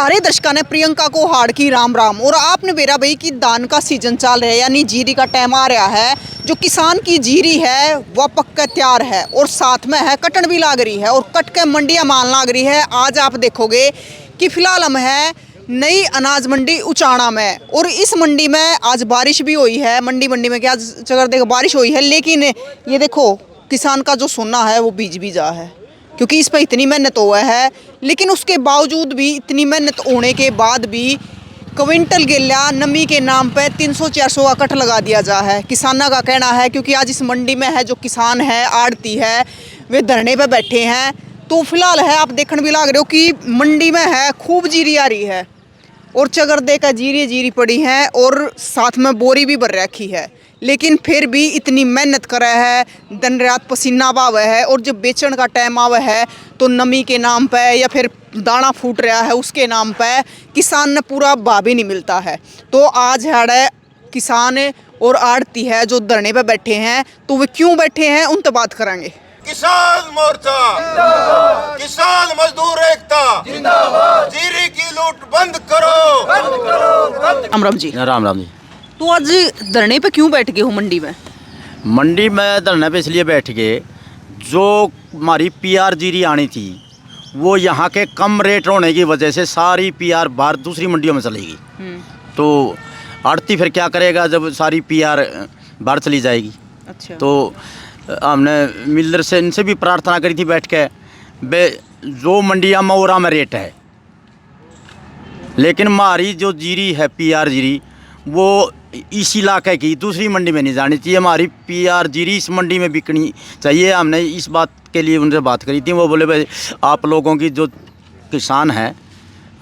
सारे दर्शकों ने प्रियंका को हाड़ की राम राम। और आपने बेरा भाई कि धान का सीजन चल रहा है, यानी जीरी का टाइम आ रहा है। जो किसान की जीरी है वह पक्का तैयार है और साथ में है कटन भी लाग रही है और कट के मंडियाँ मान लाग रही है। आज आप देखोगे कि फिलहाल हम है नई अनाज मंडी उचाणा में, और इस मंडी में आज बारिश भी हुई है। मंडी में क्या चकर देखो बारिश हुई है, लेकिन ये देखो किसान का जो सोना है वो बीज भी जा है, क्योंकि इस पर इतनी मेहनत हुआ है। लेकिन उसके बावजूद भी, इतनी मेहनत होने के बाद भी क्विंटल गेला नमी के नाम पे 300-400 का कट लगा दिया जा है। किसानों का कहना है, क्योंकि आज इस मंडी में है जो किसान है, आड़ती है, वे धरने पे बैठे हैं। तो फिलहाल है आप देखने भी लग रहे हो कि मंडी में है खूब जीरी आ रही है और चगर दे का जीरी पड़ी है और साथ में बोरी भी भर रखी है। लेकिन फिर भी इतनी मेहनत करे है, दिन रात पसीना बहावे है, और जब बेचने का टाइम आवे है तो नमी के नाम पे या फिर दाना फूट रहा है उसके नाम पे किसान ने पूरा भाव भी नहीं मिलता है। तो आज है किसान और आड़ती है जो धरने पे बैठे हैं, तो वे क्यों बैठे हैं उनसे बात करेंगे। किसान मोर्चा जिंदाबाद, किसान मजदूर एकता जिंदाबाद, जीरी की लूट बंद करो, बंद करो। राम जी। राम जी। तो आज धरने पे क्यों बैठ गए हो मंडी में? मंडी में धरने पे इसलिए बैठ गए, जो हमारी पीआर जीरी आनी थी वो यहाँ के कम रेट होने की वजह से सारी पीआर बाहर दूसरी मंडियों में चलेगी। तो आड़ती फिर क्या करेगा जब सारी पीआर बाहर चली जाएगी। अच्छा। तो हमने मिलर से इनसे भी प्रार्थना करी थी बैठ के, जो मंडिया मौरा में रेट है, लेकिन हमारी जो जीरी है पीआर जीरी वो इस इलाके की दूसरी मंडी में नहीं जानी चाहिए। हमारी पीआर जीरी इस मंडी में बिकनी चाहिए। हमने इस बात के लिए उनसे बात करी थी। वो बोले भाई आप लोगों की जो किसान हैं,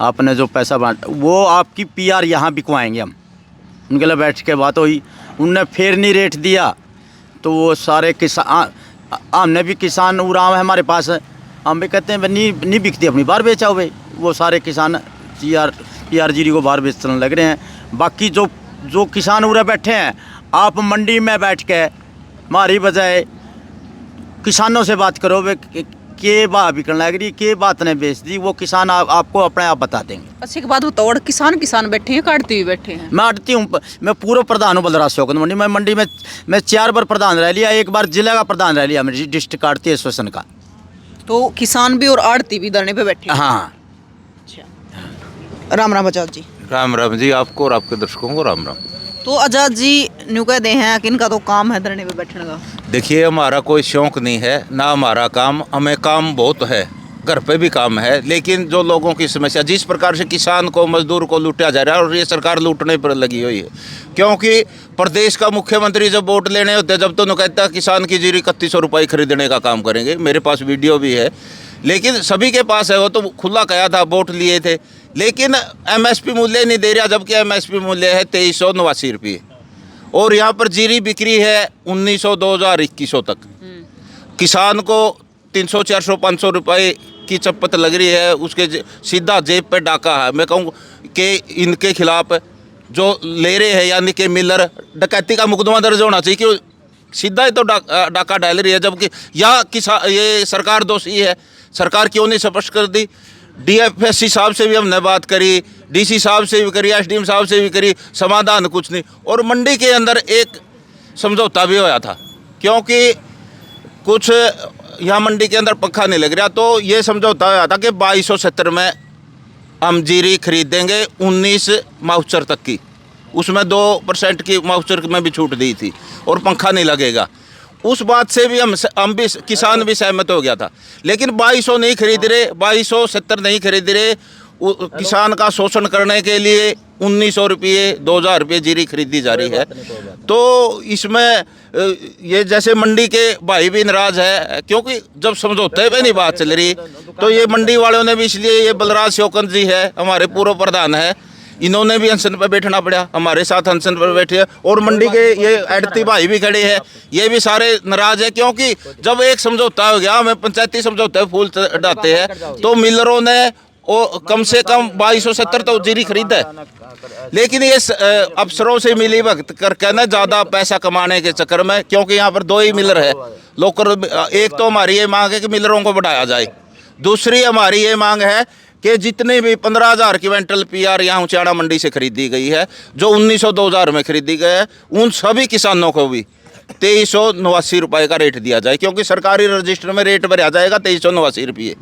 आपने जो पैसा बांट वो आपकी पीआर यहाँ बिकवाएंगे हम। उनके लिए बैठ के बात हुई, उनने फिर नहीं रेट दिया। तो वो सारे किसान, हमने भी किसान उराम है हमारे पास, हम भी कहते हैं नहीं बिकती अपनी बाहर बेचा हुए। वो सारे किसान पीआर जीरी को बाहर बेचने लग रहे हैं। बाकी जो किसान उरा बैठे हैं, आप मंडी में बैठ के हमारी बजाय किसानों से बात करो, वे के बात बिकने लग रही, के बात ने बेच दी, वो किसान आपको अपने आप बता देंगे। अच्छी बात बताओ, किसान बैठे हैं, काटते हुए बैठे हैं। मैं आड़ती हूँ, मैं पूर्व प्रधान हूँ बलराज शौकत मंडी में। मंडी में मैं 4 बार प्रधान रह लिया, 1 बार जिले का प्रधान रह लिया मेरी डिस्ट्रिक्ट आड़ती एसोसिएशन का। तो किसान भी और आड़ती भी धरने पे बैठे हैं। हाँ। अच्छा। राम राम आजाद जी। राम जी, आपको और आपके दर्शकों को राम राम। तो आजाद जी न्यू कहते हैं कि इनका तो काम है धरने पे बैठने का। देखिए, हमारा कोई शौक नहीं है ना हमारा काम, हमें काम बहुत है, घर पे भी काम है। लेकिन जो लोगों की समस्या, जिस प्रकार से किसान को मजदूर को लूटा जा रहा है, और ये सरकार लूटने पर लगी हुई है। क्योंकि प्रदेश का मुख्यमंत्री जब वोट लेने होते हैं, जब तो कहता है किसान की जीरी 3100 रुपये खरीदने का काम करेंगे। मेरे पास वीडियो भी है, लेकिन सभी के पास है। वो तो खुला कहा था, वोट लिए थे, लेकिन एमएसपी मूल्य नहीं दे रहा, जबकि एमएसपी मूल्य है 2389 रुपये। और यहाँ पर जीरी बिक्री है 1900, 2000, 2100 तक। किसान को 300, 400, 500 रुपये की चप्पत लग रही है, उसके सीधा जेब पे डाका है। मैं कहूँ कि इनके खिलाफ जो ले रहे हैं, यानी कि मिलर, डकैती का मुकदमा दर्ज होना चाहिए, कि सीधा ही तो डाका डाल रही है। जबकि या किसान, ये सरकार दोषी है। सरकार क्यों नहीं स्पष्ट कर दी? डीएफएससी साहब से भी हमने बात करी, डीसी साहब से भी करी, एसडीएम साहब से भी करी, समाधान कुछ नहीं। और मंडी के अंदर एक समझौता भी होया था, क्योंकि कुछ यहाँ मंडी के अंदर पंखा नहीं लग रहा, तो ये समझौता होया था कि 2270 में हम जीरी खरीदेंगे 19 माउचर तक की। उसमें 2% की माउचर में भी छूट दी थी, और पंखा नहीं लगेगा। उस बात से भी हम भी किसान भी सहमत हो गया था। लेकिन 2200 नहीं खरीद रहे, 2270 नहीं खरीद रहे। किसान का शोषण करने के लिए 1900 रुपये, 2000 रुपये जीरी खरीदी जा रही है। तो इसमें ये जैसे मंडी के भाई भी नाराज है, क्योंकि जब समझौते पे नहीं बात चल रही, तो ये मंडी वालों ने भी, इसलिए ये बलराज शौकत जी है, हमारे पूर्व प्रधान है, इन्होंने भी अनशन पर बैठना पड़ा, हमारे साथ अनशन पर बैठे हैं। और मंडी के ये आड़ती भाई भी खड़े हैं, ये भी सारे नाराज है, क्योंकि जब एक समझौता हो गया, हमें पंचायती समझौते फूल चढ़ाते हैं, तो मिलरों ने कम से कम 2270 तो जीरी खरीदा है। लेकिन ये अफसरों से मिली भगत करके ना, ज़्यादा पैसा कमाने के चक्कर में, क्योंकि यहाँ पर 2 ही मिलर है लोकल। एक तो हमारी ये मांग है कि मिलरों को बढ़ाया जाए, दूसरी हमारी ये मांग है कि जितने भी 15,000 क्विंटल पीआर यहाँ उचाड़ा मंडी से खरीदी गई है, जो 1900-2000 में खरीदी गई है, उन सभी किसानों को भी 2389 रुपये का रेट दिया जाए, क्योंकि सरकारी रजिस्टर में रेट भरा जाएगा 2389 रुपये।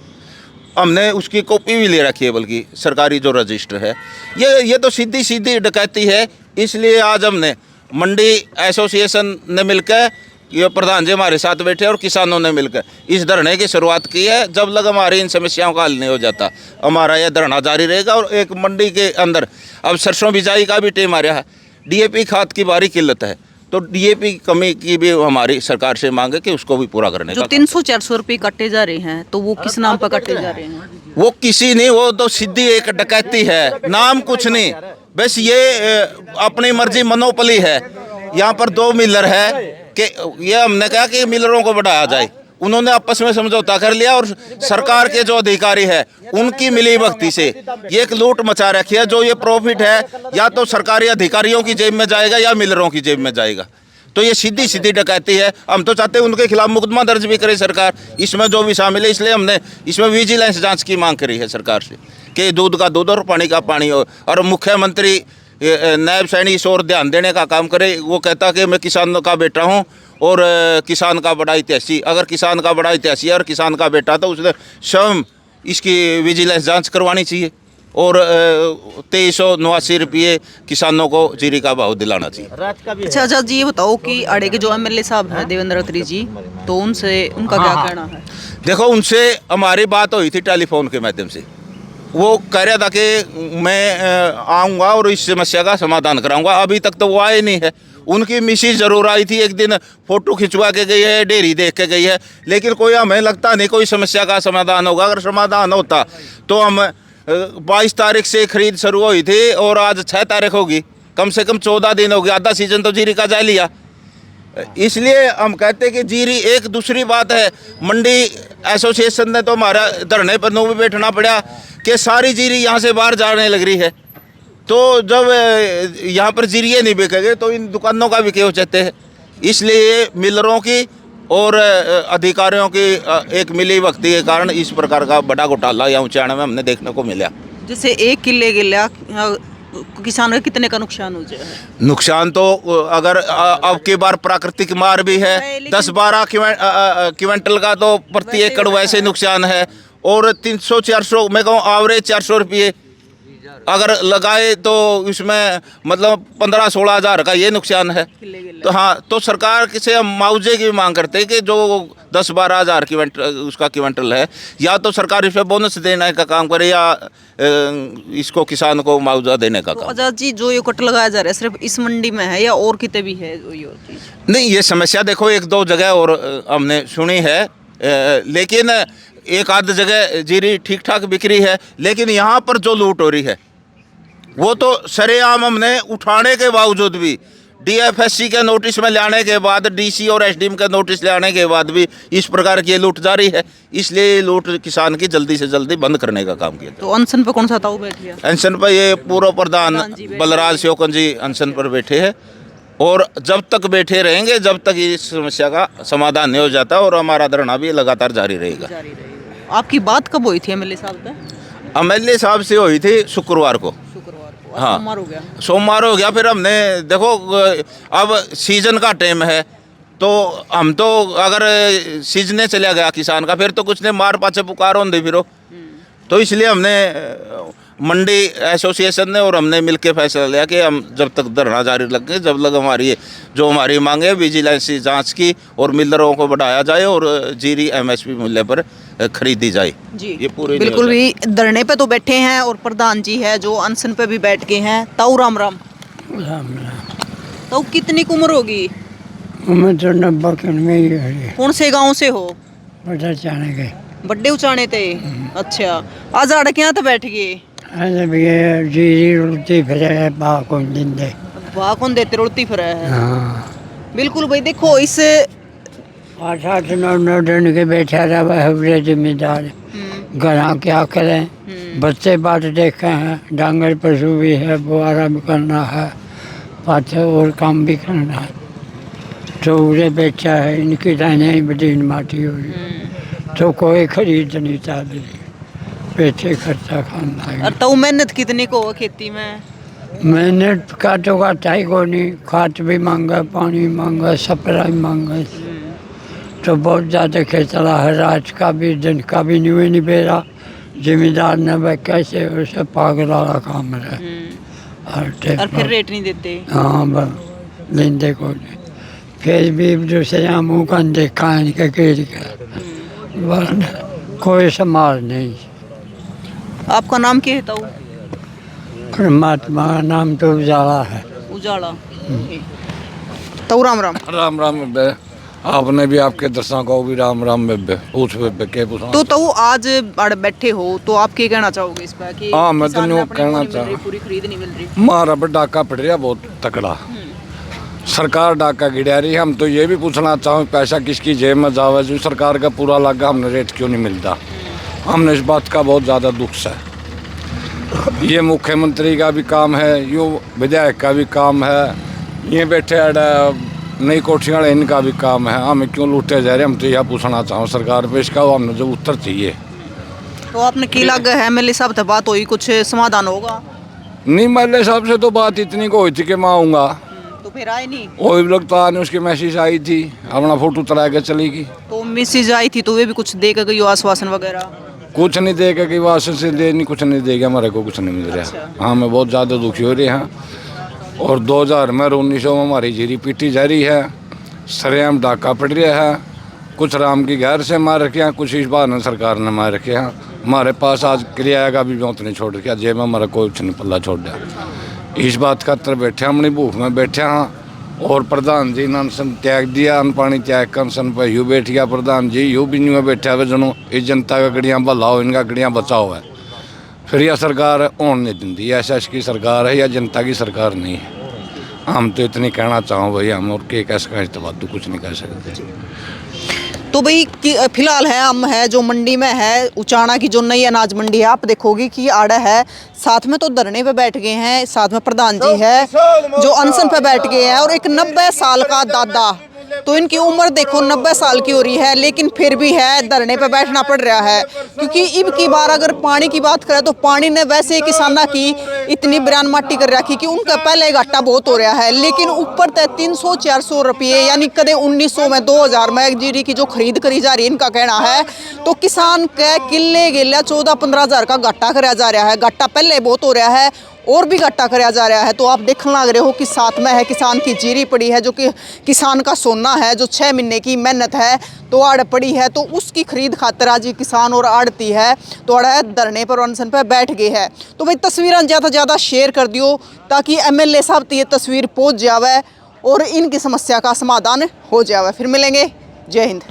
हमने उसकी कॉपी भी ले रखी है, बल्कि सरकारी जो रजिस्टर है। ये तो सीधी सीधी डकैती है। इसलिए आज हमने मंडी एसोसिएशन ने मिलकर, ये प्रधान जी हमारे साथ बैठे और किसानों ने मिलकर इस धरने की शुरुआत की है। जब लग हमारी इन समस्याओं का हल नहीं हो जाता, हमारा यह धरना जारी रहेगा। और एक मंडी के अंदर अब सरसों बिजाई का भी टाइम आ रहा है, डीएपी खाद की भारी किल्लत है, तो डीएपी कमी की भी हमारी सरकार से मांग है कि उसको भी पूरा करने जो का। 300-400 रुपये कटे जा रहे हैं, तो वो किस नाम पर कटे जा रहे हैं? वो किसी नहीं, वो तो सीधी एक डकैती है, नाम कुछ नहीं, बस ये अपनी मर्जी मनोपली है। यहाँ पर 2 मिलर है कि ये हमने कहा कि मिलरों को बढ़ाया जाए, उन्होंने आपस में समझौता कर लिया और सरकार के जो अधिकारी है उनकी मिली भगती से ये एक लूट मचा रखी है। जो ये प्रॉफिट है या तो सरकारी अधिकारियों की जेब में जाएगा या मिलरों की जेब में जाएगा। तो ये सीधी सीधी डकैती है। हम तो चाहते हैं उनके खिलाफ मुकदमा दर्ज भी करे सरकार, इसमें जो भी शामिल है। इसलिए हमने इसमें विजिलेंस जांच की मांग करी है सरकार से कि दूध का दूध और पानी का पानी हो। और मुख्यमंत्री नायब सैनी इस ओर ध्यान देने का काम करे। वो कहता कि मैं किसानों का बेटा हूँ और किसान का बड़ा इतिहासी। अगर किसान का बड़ा इतिहासी है और किसान का बेटा, तो उसने स्वयं इसकी विजिलेंस जांच करवानी चाहिए और 2389 रुपये किसानों को जीरी का भाव दिलाना चाहिए। अच्छा जी, ये बताओ कि अड़े के जो एमएलए साहब हैं देवेंद्र अत्री जी, तो उनसे उनका क्या कहना है? देखो, उनसे हमारी बात हुई थी टेलीफोन के माध्यम से। वो कह रहा था कि मैं आऊँगा और इस समस्या का समाधान कराऊंगा। अभी तक तो वो आए नहीं है। उनकी मिसेज जरूर आई थी, एक दिन फोटो खिंचवा के गई है, डेयरी देख के गई है, लेकिन कोई हमें लगता नहीं कोई समस्या का समाधान होगा। अगर समाधान होता तो हम 22 तारीख से खरीद शुरू हुई थी और आज 6 तारीख होगी, कम से कम 14 दिन हो गया। आधा सीजन तो जीरी का जा लिया। इसलिए हम कहते हैं कि जीरी एक दूसरी बात है। मंडी एसोसिएशन ने तो हमारा धरने पर नो भी बैठना पड़ा कि सारी जीरी यहाँ से बाहर जाने लग रही है। तो जब यहाँ पर जीरिए नहीं बिकेंगे तो इन दुकानों का भी क्यों चाहते हैं। इसलिए मिलरों की और अधिकारियों की एक मिली भगती के कारण इस प्रकार का बड़ा घोटाला यहाँ उचाड़ा में हमने देखने को मिला। जैसे 1 किले गिला किसान का कितने का नुकसान हो जाए? नुकसान तो अगर अब की बार प्राकृतिक मार भी है, 10-12 क्विंटल का तो प्रति एकड़ वैसे नुकसान है। और 300-400 मैं कहूँ एवरेज 400 रुपये अगर लगाए तो इसमें मतलब 15-16 हज़ार का ये नुकसान है। तो हाँ, तो सरकार से हम मुआवजे की मांग करते हैं कि जो 10-12 हज़ार क्विंटल उसका क्विंटल है, या तो सरकार इस पर बोनस देने का काम करे या इसको किसान को मुआवजा देने का काम। आजाद जी, जो ये कट लगाया जा रहा है सिर्फ इस मंडी में है या और कितने भी है कोई और चीज़? नहीं, ये समस्या देखो 1-2 जगह और हमने सुनी है, लेकिन एक आध जगह जीरी ठीक ठाक बिक्री है। लेकिन यहाँ पर जो लूट हो रही है वो तो सरेआम हमने उठाने के बावजूद भी, डीएफएससी के नोटिस में लाने के बाद, डीसी और एसडीएम के नोटिस लाने के बाद भी इस प्रकार की लूट जारी है। इसलिए लूट किसान की जल्दी से जल्दी बंद करने का काम किया। तो अनशन पे कौन सा ताऊ बैठ गया? अनशन पर ये पूर्व प्रधान बलराज श्योकन जी अनशन पर बैठे हैं और जब तक बैठे रहेंगे जब तक इस समस्या का समाधान नहीं हो जाता, और हमारा धरना भी लगातार जारी रहेगा। आपकी बात कब हुई थी एमएलए साहब से? एमएलए साहब से हुई थी शुक्रवार को। हाँ, सोमवार हो गया। सोमवार हो गया। फिर हमने देखो, अब सीजन का टाइम है, तो हम तो अगर सीजने चला गया किसान का, फिर तो कुछ नहीं, मार पाछे पुकार होंगे फिर। तो इसलिए हमने मंडी एसोसिएशन ने और हमने मिलकर फैसला लिया कि हम जब तक धरना जारी रखेंगे जब तक हमारी मांगे विजिलेंस जांच की और मिलरों को बढ़ाया जाए और जीरी एमएसपी मूल्य पर खरीदी जाए। जी, ये पूरी बिल्कुल भी धरने पे तो बैठे हैं और प्रधान जी है जो अनशन पे भी बैठ गए हैं। ताऊ राम राम। ताऊ कितनी उम्र होगी? उम्र तो 90 में ही है। कौन से गांव से हो? बड़ा जाने के बड्डे उचाने थे। अच्छा, आज अड़के यहाँ तो बैठ गए। अरे भैया जीरी रुलती फिरे बा कौन दिन दे, वाह कौन देते रोती फिर है। हाँ बिल्कुल भाई, देखो इस 8-9 दिन के बैठा रहा है जिम्मेदार। घर क्या करें, बच्चे बात देखे हैं, डांगर पशु भी है, बुआरा भी करना है, पाथे और काम भी करना है। तो उरे बेचा है, इनकी दाने ही बदीन माटी हुई, तो कोई खरीद नहीं चाहती। पेटे खर्चा खाना है। और तो मेहनत कितनी को हो खेती में? मेहनत का तो घाटा ही को नहीं, खाद भी मांगा, पानी मांगा, सप्लाई मांगा, तो बहुत ज़्यादा खेचला है। रात का भी दिन का भी नहीं बेरा जिम्मेदार ने वह कैसे उसे पागल वाला काम है। और फिर रेट नहीं देते? हाँ बस लेंदे को नहीं, फिर भी दूसरे मुँह का देखा है इनके गिर के, कोई संभाल नहीं। आपका नाम क्या है ताऊ? परमात्मा का नाम तो उजाला है। उजाला। ताऊ राम राम। राम राम बेबे, आपने भी आपके दर्शकों को भी राम राम बेबे। पूछ बेबे के पूछना। तो ताऊ आज अड़ बैठे हो तो आप क्या कहना चाहोगे इस पर कि हाँ, मैं तो किसान न्यू अपने कहना को नहीं मिल रही, चाह- पूरी खरीद नहीं मिल रही? मारा पर डाका पड़ रहा बहुत तकड़ा। सरकार डाका गिरा रही है। हम तो ये भी पूछना चाहूँ पैसा किसकी जेब में जावे, जो सरकार का पूरा लगा हमने रेट क्यों नहीं मिलता। हमने इस बात का बहुत ज़्यादा दुख है। ये मुख्यमंत्री का भी काम है, यो विधायक का भी काम है, ये बैठे नई कोठियाँ वाले इनका भी काम है। हमें क्यों लूटे जा रहे, हम तो यह पूछना चाहूँ सरकार पे, इसका हमने जो उत्तर चाहिए। तो आपने की लग है एमएलए साहब से बात हुई, कुछ समाधान होगा? नहीं, मेरे हिसाब से तो बात इतनी को हुई थी कि मैं आऊँगा, तो फिर आए नहीं? वही लोग तो आने उसकी मैसेज आई थी, अपना फोटो तला के चली गई। तो मैसेज आई थी तो वे भी कुछ देकर गई आश्वासन वगैरह? कुछ नहीं देगा कि वास से दे नहीं, कुछ नहीं देगा, हमारे को कुछ नहीं मिल रहा। हाँ, मैं बहुत ज़्यादा दुखी हो रही हैं। और 2000 में 1900 में हमारी जीरी पीटी जा रही है, सरेआम डाका पड़ रहा है। कुछ राम की घर से मार रखे हैं, कुछ इस बार सरकार ने मार रखे हैं। हमारे पास आज किराया का भी बहुत नहीं छोड़ रखा, जेब में हमारा कोई कुछ नहीं पल्ला छोड़ दिया। इस बात का तर बैठे हमने भूख में बैठे हैं। और प्रधान जी ने अनशन त्याग दिया, अन्न पानी त्याग कर अनशन पर यू बैठ गया प्रधान जी। यू भी नहीं बैठा हुआ जनों, इस जनता का गड़ियाँ भलाओ, इनका गड़ियाँ बचाओ है। फिर यह सरकार होने नहीं देती, ऐसा इसकी सरकार है या जनता की सरकार नहीं है। हम तो इतनी कहना चाहूँ भाई, हम और के कैसे कहें तो बात तो कुछ नहीं कह सकते। तो भाई फिलहाल है हम है जो मंडी में है, उचाना की जो नई अनाज मंडी है, आप देखोगे कि आड़ा है, साथ में तो धरने पे बैठ गए हैं, साथ में प्रधान जी है जो अनशन पे बैठ गए हैं, और एक 90 साल का दादा। तो इनकी उम्र देखो 90 साल की हो रही है, लेकिन फिर भी है धरने पे बैठना पड़ रहा है। क्योंकि इब की बार अगर पानी की बात करें तो पानी ने वैसे किसाना की इतनी बयान माटी कर रखी कि उनका पहले घाटा बहुत हो रहा है, लेकिन ऊपर तक 300-400 रुपये यानी कदे 1900 में 2000 में जीरी की जो खरीद करी जा रही है, इनका कहना है। तो किसान के किले गेला 14-15 हज़ार का घाटा कराया जा रहा है। घाटा पहले बहुत हो रहा है और भी घाटा कराया जा रहा है। तो आप देखने लग रहे हो कि साथ में है किसान की जीरी पड़ी है, जो कि किसान का सोना है, जो 6 महीने की मेहनत है तो आड़ पड़ी है। तो उसकी खरीद खातिर आज किसान और आड़ती है तो आड़ धरने पर अनशन पर बैठ गए है। तो भाई तस्वीरें ज़्यादा से ज़्यादा शेयर कर दियो ताकि एमएलए साहब तक ये तस्वीर पहुँच जावे और इनकी समस्या का समाधान हो जावे। फिर मिलेंगे, जय हिंद।